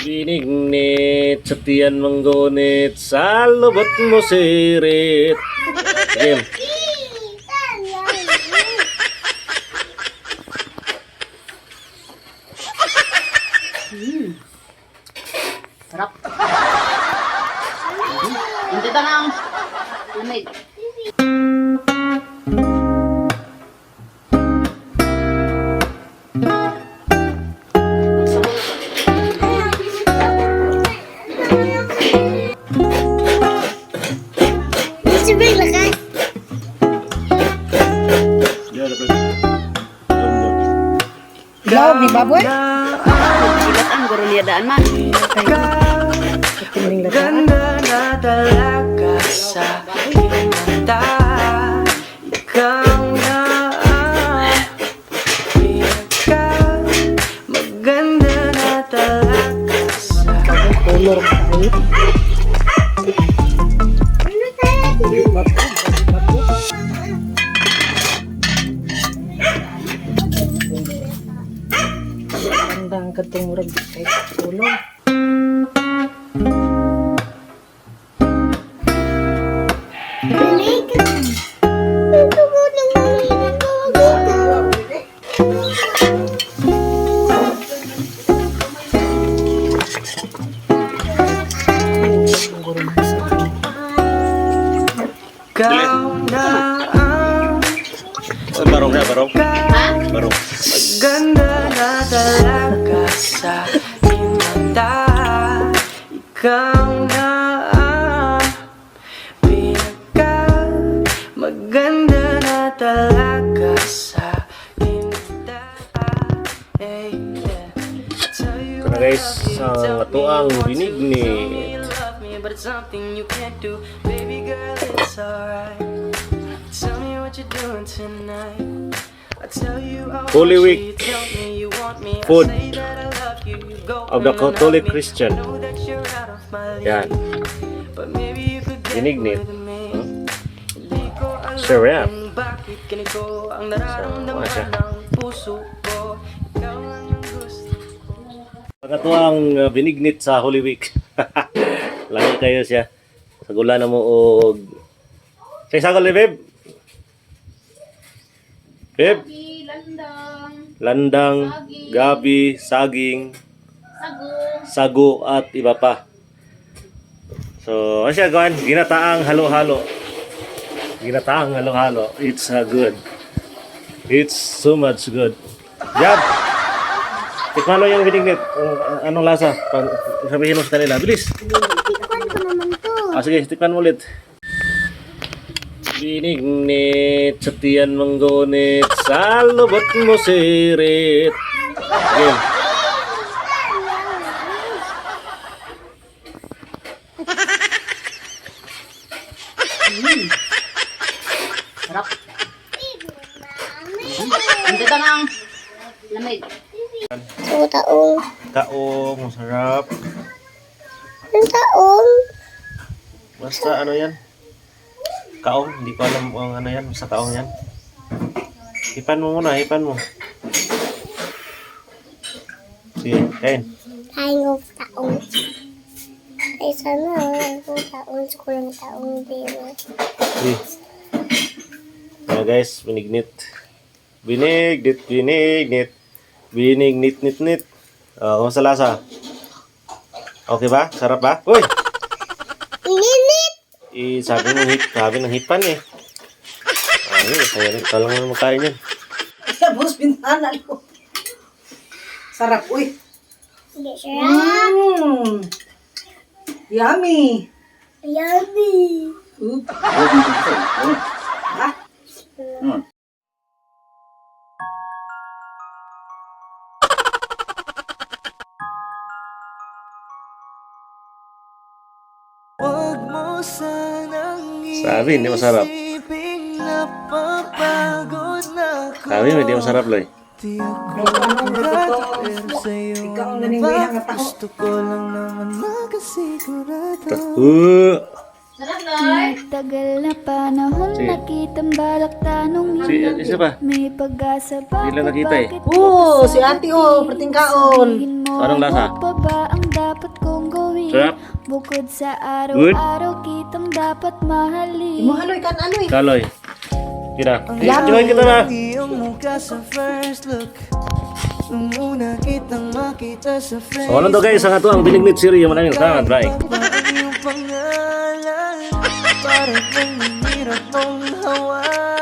Binignit, setian menggonit, sa lubot mo sirit. Game. Sarap. Hindi ba nga ang lamig? Daw, di ba boy? Ilat ang guro niya daan man. Ganda na talaga sa iyong mata. Ikaw na ikaw. Maganda na talaga sa Color kahit. Ang katong murag kahit color. ikaw na Barong na, barong. Barong. maganda na talaga sa iyong mata. Ikaw na pinaka maganda na talaga sa iyong mata. Hey, yeah. Tell you Kana guys, I ang love you, atuang don't you binignit. love me, but it's something you can't do. Baby girl, it's alright. Tell me what you're doing tonight. I tell you I Holy want Week you, tell me you want me. I food say that I love you, you go of the and love Catholic me. Christian. I know that you're out of my league, Yan. but maybe you could get Binignit. with me. Huh? Di ko alam Syrup. kung bakit ganito ang So, nararamdaman siya. ng puso ko. Ikaw lang ang gusto ko. Pagkatuang binignit sa Holy Week. Lagi kayo siya. Sagula na mo og say sagol ni Beb. Beb, Landang, landang, gabi, saging, sago at iba pa. So, ano siya gawin? Ginataang halo-halo. Ginataang halo-halo. It's good. It's so much good. Jab! Tikman mo yung binignit. Anong lasa? Sabihin mo sa kanila. Bilis! Tikman ko naman to. Sige, tikman mo ulit. Binignit, setian menggonit, sa lubot mo sirit. Game. Sarap. Hindi ba nga ang lamig? So, taong. Taong, masarap. Yung taong. Basta ano yan? Kaong, hindi ko alam ang ano yan, sa kaong yan. Hipan mo muna, hipan mo. Sige, kain. Tayo taong. Ay, sana kung taong. Kulang taong din. Sige. Ayan guys, binignit. Binignit, binignit. Binignit-nit-nit. Kumusta lasa? Okay ba? Sarap ba? Uy! Init! Sabi ng hipan eh. Ay, kaya rin. Talang mo makain yan. Sa bus bintana ko. Sarap, uy. Hindi siya. Yummy. Yummy. Huwag mo sanang Sabi, hindi masarap. isipin na papagod na ako. Sabi, hindi masarap loy. Di ako agad, pero sa'yo Ikaw ang na naniniwala ba? nga tao. Gusto ko lang naman makasigurado. Tagal na panahon Sige. nakitang balak tanong Si, isa pa. may pag-asa ba? Hindi lang nakita eh. Oo, si ate oh, pertingkaon. So, anong lasa? Pa ba ang dapat Sarap. Bukod sa araw-araw kitang dapat mahalin. Mohaloy kan ano eh. Kaloy. Kita. Join kita na. Iyong mukha sa first look. Nung una kitang makita sa So ano to guys, ang ato ang binignit series yung manangin. Salamat, bye. ang iyong pangalan. Para kang hirap mong hawakan.